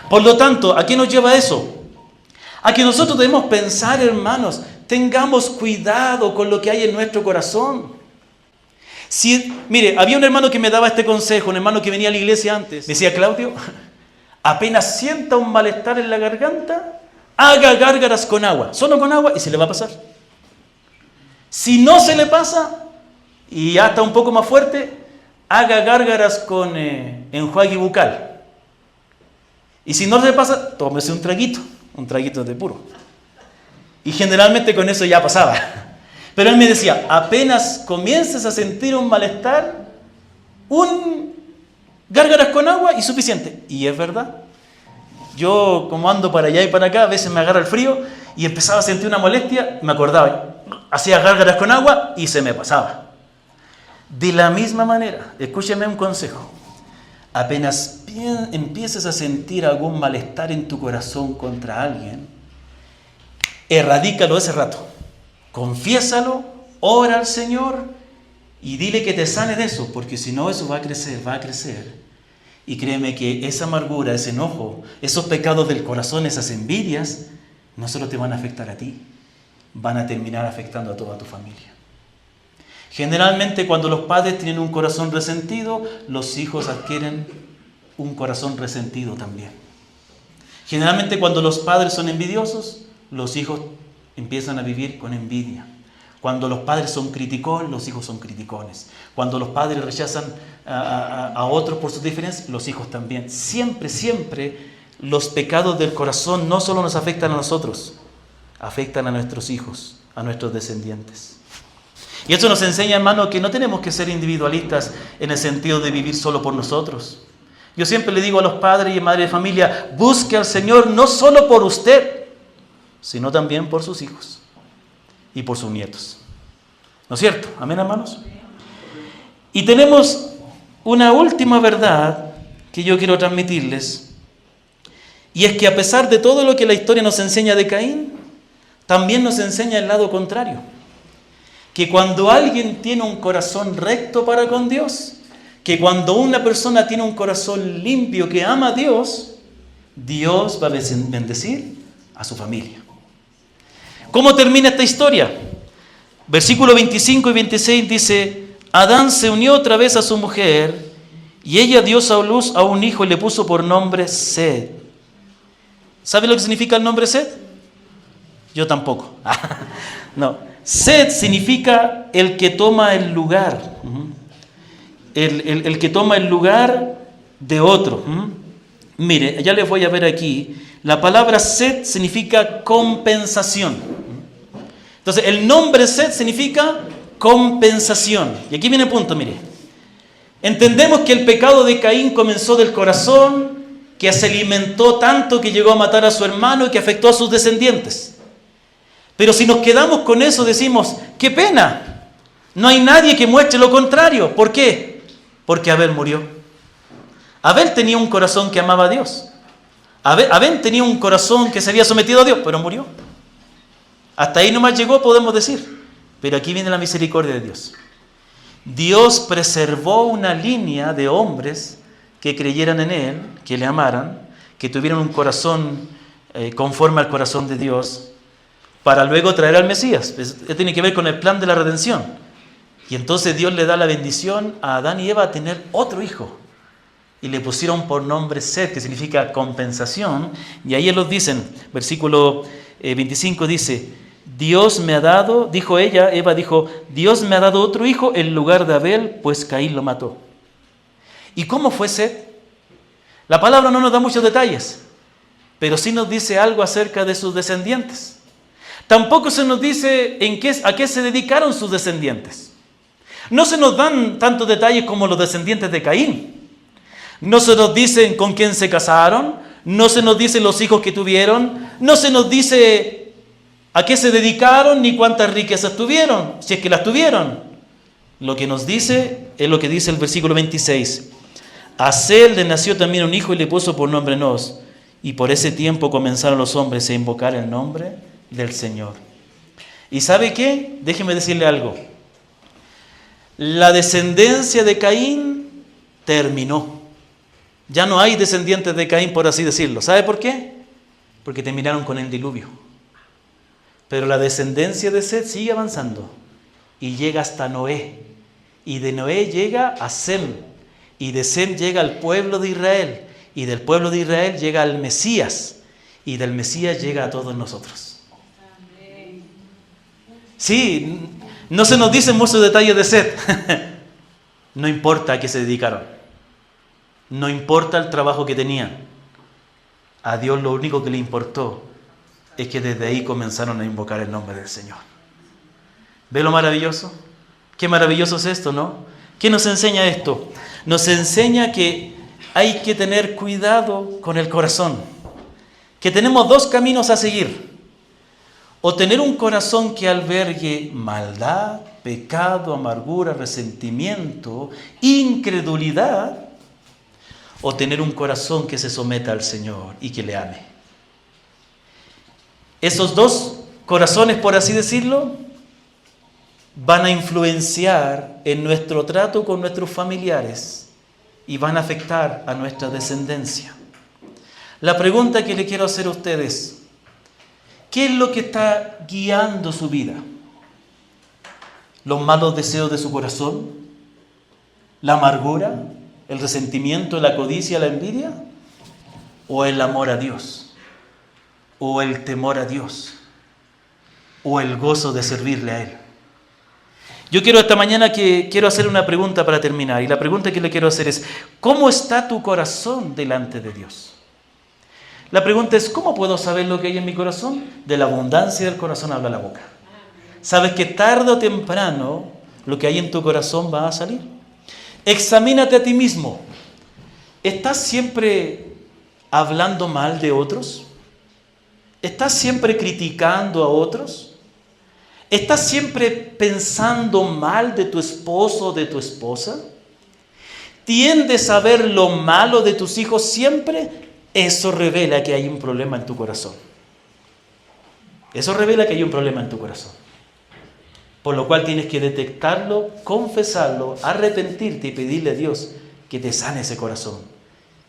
Por lo tanto, ¿a qué nos lleva eso? A que nosotros debemos pensar, hermanos, tengamos cuidado con lo que hay en nuestro corazón. Mire, había un hermano que me daba este consejo, un hermano que venía a la iglesia antes. Me decía, Claudio, apenas sienta un malestar en la garganta, haga gárgaras con agua, solo con agua, y se le va a pasar. Si no se le pasa, y ya está un poco más fuerte, haga gárgaras con enjuague bucal. Y si no se le pasa, tómese un traguito de puro. Y generalmente con eso ya pasaba. Pero él me decía, apenas comiences a sentir un malestar, gárgaras con agua y suficiente. Y es verdad. Yo, como ando para allá y para acá, a veces me agarra el frío y empezaba a sentir una molestia, me acordaba, hacía gárgaras con agua y se me pasaba. De la misma manera, escúchame un consejo. Apenas empieces a sentir algún malestar en tu corazón contra alguien, erradícalo ese rato. Confiésalo, ora al Señor y dile que te sane de eso, porque si no eso va a crecer. Y créeme que esa amargura, ese enojo, esos pecados del corazón, esas envidias, no solo te van a afectar a ti, van a terminar afectando a toda tu familia. Generalmente cuando los padres tienen un corazón resentido, los hijos adquieren un corazón resentido también. Generalmente cuando los padres son envidiosos, los hijos empiezan a vivir con envidia. Cuando los padres son criticones, los hijos son criticones. Cuando los padres rechazan a otros por sus diferencias, los hijos también. Siempre los pecados del corazón no solo nos afectan a nosotros, afectan a nuestros hijos, a nuestros descendientes. Y esto nos enseña, hermano, que no tenemos que ser individualistas en el sentido de vivir solo por nosotros. Yo siempre le digo a los padres y madres de familia, busque al Señor no solo por usted, sino también por sus hijos y por sus nietos. ¿No es cierto? ¿Amén, hermanos? Y tenemos una última verdad que yo quiero transmitirles, y es que a pesar de todo lo que la historia nos enseña de Caín, también nos enseña el lado contrario. Que cuando alguien tiene un corazón recto para con Dios, que cuando una persona tiene un corazón limpio que ama a Dios, Dios va a bendecir a su familia. ¿Cómo termina esta historia? Versículos 25 y 26 dice: Adán se unió otra vez a su mujer y ella dio a luz a un hijo y le puso por nombre Set. ¿Sabe lo que significa el nombre Set? Yo tampoco. No. Set significa el que toma el lugar. El que toma el lugar de otro. Mire, ya les voy a ver aquí. La palabra Set significa compensación. Entonces, el nombre Set significa compensación. Y aquí viene el punto, mire. Entendemos que el pecado de Caín comenzó del corazón, que se alimentó tanto que llegó a matar a su hermano y que afectó a sus descendientes. Pero si nos quedamos con eso, decimos, ¡qué pena! No hay nadie que muestre lo contrario. ¿Por qué? Porque Abel murió. Abel tenía un corazón que amaba a Dios. Abel tenía un corazón que se había sometido a Dios, pero murió. Hasta ahí nomás llegó, podemos decir. Pero aquí viene la misericordia de Dios. Dios preservó una línea de hombres que creyeran en Él, que le amaran, que tuvieran un corazón conforme al corazón de Dios, para luego traer al Mesías. Esto tiene que ver con el plan de la redención. Y entonces Dios le da la bendición a Adán y Eva a tener otro hijo. Y le pusieron por nombre Set, que significa compensación. Y ahí ellos dicen, versículo 25 dice, Dios me ha dado, dijo ella, Eva dijo, Dios me ha dado otro hijo en lugar de Abel, pues Caín lo mató. ¿Y cómo fue Set? La palabra no nos da muchos detalles, pero sí nos dice algo acerca de sus descendientes. Tampoco se nos dice a qué se dedicaron sus descendientes. No se nos dan tantos detalles como los descendientes de Caín. No se nos dicen con quién se casaron, no se nos dicen los hijos que tuvieron, no se nos dice a qué se dedicaron ni cuántas riquezas tuvieron, si es que las tuvieron. Lo que nos dice es lo que dice el versículo 26. A Set le nació también un hijo y le puso por nombre Enos. Y por ese tiempo comenzaron los hombres a invocar el nombre del Señor. ¿Y sabe qué? Déjeme decirle algo. La descendencia de Caín terminó. Ya no hay descendientes de Caín, por así decirlo. ¿Sabe por qué? Porque terminaron con el diluvio. Pero la descendencia de Set sigue avanzando y llega hasta Noé. Y de Noé llega a Sem. Y de Sem llega al pueblo de Israel. Y del pueblo de Israel llega al Mesías. Y del Mesías llega a todos nosotros. Sí, no se nos dicen muchos detalles de Set. No importa a qué se dedicaron. No importa el trabajo que tenían. A Dios lo único que le importó es que desde ahí comenzaron a invocar el nombre del Señor. ¿Ve lo maravilloso? Qué maravilloso es esto, ¿no? ¿Qué nos enseña esto? Nos enseña que hay que tener cuidado con el corazón. Que tenemos dos caminos a seguir. O tener un corazón que albergue maldad pecado, amargura, resentimiento, incredulidad, o tener un corazón que se someta al Señor y que le ame. Esos dos corazones, por así decirlo, van a influenciar en nuestro trato con nuestros familiares y van a afectar a nuestra descendencia. La pregunta que le quiero hacer a ustedes: ¿qué es lo que está guiando su vida? ¿Los malos deseos de su corazón? ¿La amargura? ¿El resentimiento, la codicia, la envidia? ¿O el amor a Dios? ¿O el temor a Dios? ¿O el gozo de servirle a Él? Yo quiero esta mañana quiero hacer una pregunta para terminar. Y la pregunta que le quiero hacer es: ¿cómo está tu corazón delante de Dios? La pregunta es: ¿cómo puedo saber lo que hay en mi corazón? De la abundancia del corazón habla la boca. ¿Sabes que tarde o temprano lo que hay en tu corazón va a salir? Examínate a ti mismo. ¿Estás siempre hablando mal de otros? ¿Estás siempre criticando a otros? ¿Estás siempre pensando mal de tu esposo o de tu esposa? ¿Tiendes a ver lo malo de tus hijos siempre? Eso revela que hay un problema en tu corazón. Eso revela que hay un problema en tu corazón. Por lo cual tienes que detectarlo, confesarlo, arrepentirte y pedirle a Dios que te sane ese corazón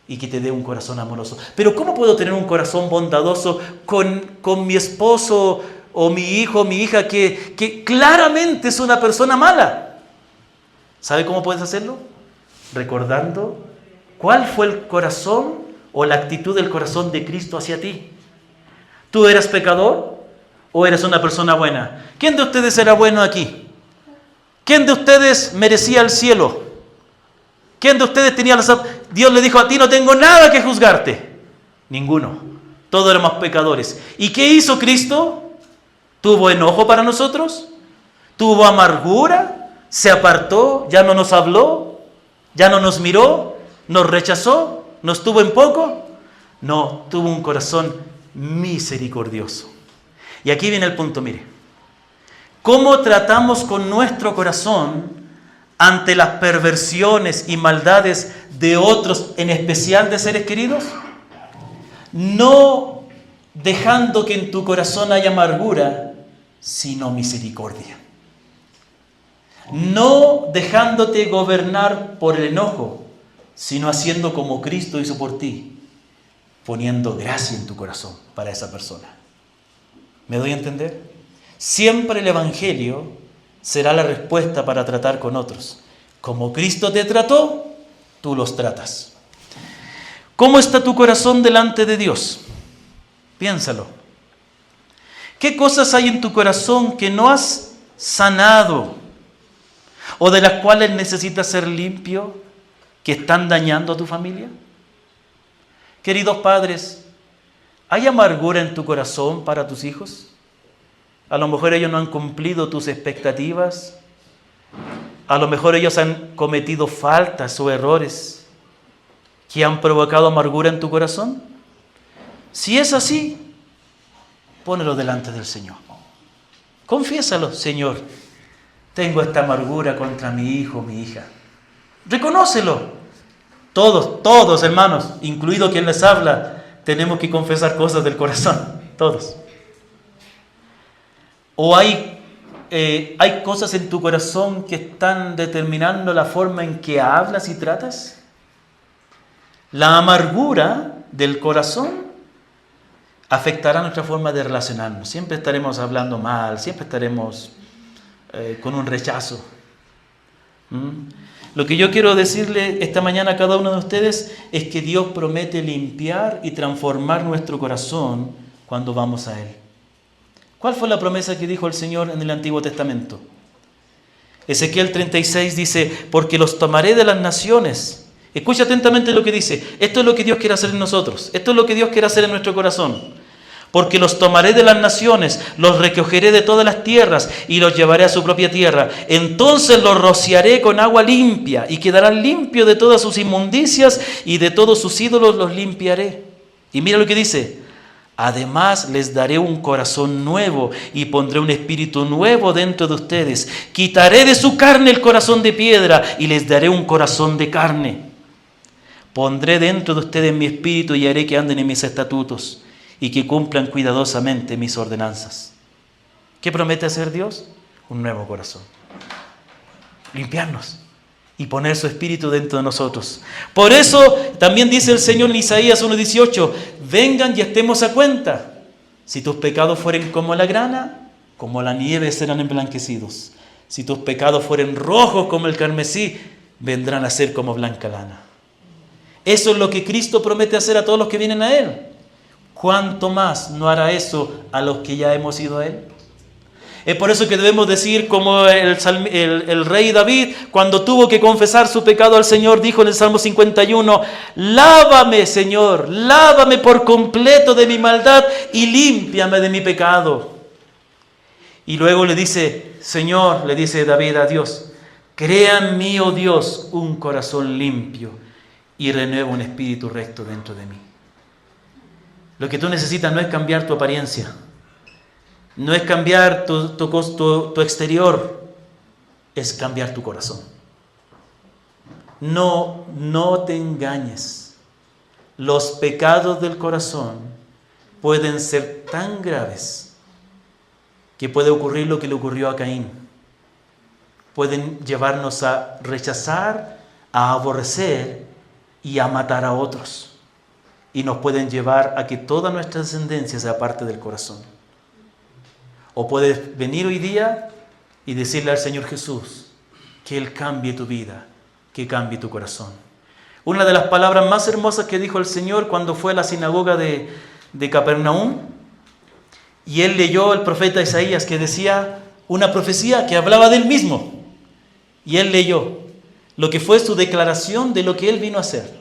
y que te dé un corazón amoroso. Pero ¿cómo puedo tener un corazón bondadoso con mi esposo o mi hijo o mi hija que claramente es una persona mala? ¿Sabe cómo puedes hacerlo? Recordando cuál fue el corazón o la actitud del corazón de Cristo hacia ti. ¿Tú eras pecador o eres una persona buena? ¿Quién de ustedes era bueno aquí? ¿Quién de ustedes merecía el cielo? ¿Quién de ustedes tenía Dios le dijo: a ti no tengo nada que juzgarte? Ninguno. Todos éramos pecadores. ¿Y qué hizo Cristo? ¿Tuvo enojo para nosotros? ¿Tuvo amargura? ¿Se apartó? ¿Ya no nos habló? ¿Ya no nos miró? ¿Nos rechazó? ¿Nos tuvo en poco? No, tuvo un corazón misericordioso. Y aquí viene el punto, mire. ¿Cómo tratamos con nuestro corazón ante las perversiones y maldades de otros, en especial de seres queridos? No dejando que en tu corazón haya amargura, sino misericordia. No dejándote gobernar por el enojo, sino haciendo como Cristo hizo por ti, poniendo gracia en tu corazón para esa persona. ¿Me doy a entender? Siempre el Evangelio será la respuesta para tratar con otros. Como Cristo te trató, tú los tratas. ¿Cómo está tu corazón delante de Dios? Piénsalo. ¿Qué cosas hay en tu corazón que no has sanado o de las cuales necesitas ser limpio, que están dañando a tu familia? Queridos padres, ¿hay amargura en tu corazón para tus hijos? A lo mejor ellos no han cumplido tus expectativas. A lo mejor ellos han cometido faltas o errores que han provocado amargura en tu corazón. Si es así, pónelo delante del Señor. Confiésalo: Señor, tengo esta amargura contra mi hijo, mi hija. Reconócelo. Todos hermanos, incluido quien les habla, tenemos que confesar cosas del corazón. Todos. ¿O hay cosas en tu corazón que están determinando la forma en que hablas y tratas? La amargura del corazón afectará nuestra forma de relacionarnos. Siempre estaremos hablando mal, siempre estaremos con un rechazo. Lo que yo quiero decirle esta mañana a cada uno de ustedes es que Dios promete limpiar y transformar nuestro corazón cuando vamos a Él. ¿Cuál fue la promesa que dijo el Señor en el Antiguo Testamento? Ezequiel 36 dice: porque los tomaré de las naciones. Escucha atentamente lo que dice. Esto es lo que Dios quiere hacer en nosotros. Esto es lo que Dios quiere hacer en nuestro corazón. Porque los tomaré de las naciones, los recogeré de todas las tierras y los llevaré a su propia tierra. Entonces los rociaré con agua limpia y quedarán limpios de todas sus inmundicias y de todos sus ídolos los limpiaré. Y mira lo que dice: Además, les daré un corazón nuevo y pondré un espíritu nuevo dentro de ustedes. Quitaré de su carne el corazón de piedra y les daré un corazón de carne. Pondré dentro de ustedes mi espíritu y haré que anden en mis estatutos y que cumplan cuidadosamente mis ordenanzas. ¿Qué promete hacer Dios? Un nuevo corazón. Limpiarnos y poner su espíritu dentro de nosotros. Por eso también dice el Señor en Isaías 1:18, vengan y estemos a cuenta. Si tus pecados fueren como la grana, como la nieve serán emblanquecidos. Si tus pecados fueren rojos como el carmesí, vendrán a ser como blanca lana. Eso es lo que Cristo promete hacer a todos los que vienen a Él. ¿Cuánto más no hará eso a los que ya hemos ido a Él? Es por eso que debemos decir como el rey David, cuando tuvo que confesar su pecado al Señor, dijo en el Salmo 51, lávame, Señor, lávame por completo de mi maldad y límpiame de mi pecado. Y luego le dice, Señor, le dice David a Dios, crea en mí, oh Dios, un corazón limpio y renueva un espíritu recto dentro de mí. Lo que tú necesitas no es cambiar tu apariencia. No es cambiar tu exterior, es cambiar tu corazón. No te engañes. Los pecados del corazón pueden ser tan graves que puede ocurrir lo que le ocurrió a Caín. Pueden llevarnos a rechazar, a aborrecer y a matar a otros. Y nos pueden llevar a que toda nuestra descendencia sea parte del corazón. O puedes venir hoy día y decirle al Señor Jesús que Él cambie tu vida, que cambie tu corazón. Una de las palabras más hermosas que dijo el Señor cuando fue a la sinagoga de Capernaum, y Él leyó el profeta Isaías que decía una profecía que hablaba de Él mismo. Y Él leyó lo que fue su declaración de lo que Él vino a hacer.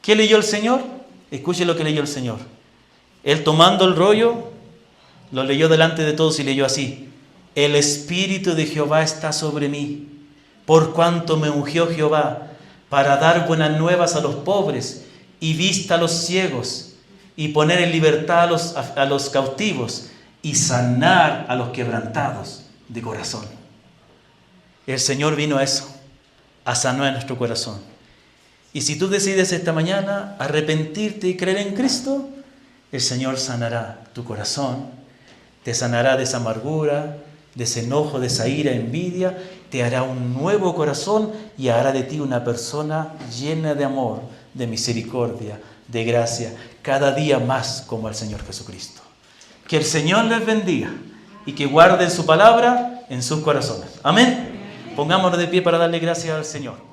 ¿Qué leyó el Señor? Escuche lo que leyó el Señor. Él tomando el rollo, lo leyó delante de todos y leyó así: el Espíritu de Jehová está sobre mí, por cuanto me ungió Jehová para dar buenas nuevas a los pobres y vista a los ciegos y poner en libertad a los cautivos y sanar a los quebrantados de corazón. El Señor vino a eso, a sanar nuestro corazón. Y si tú decides esta mañana arrepentirte y creer en Cristo, el Señor sanará tu corazón. Te sanará de esa amargura, de ese enojo, de esa ira, envidia. Te hará un nuevo corazón y hará de ti una persona llena de amor, de misericordia, de gracia, cada día más como el Señor Jesucristo. Que el Señor les bendiga y que guarden su palabra en sus corazones. Amén. Pongámonos de pie para darle gracias al Señor.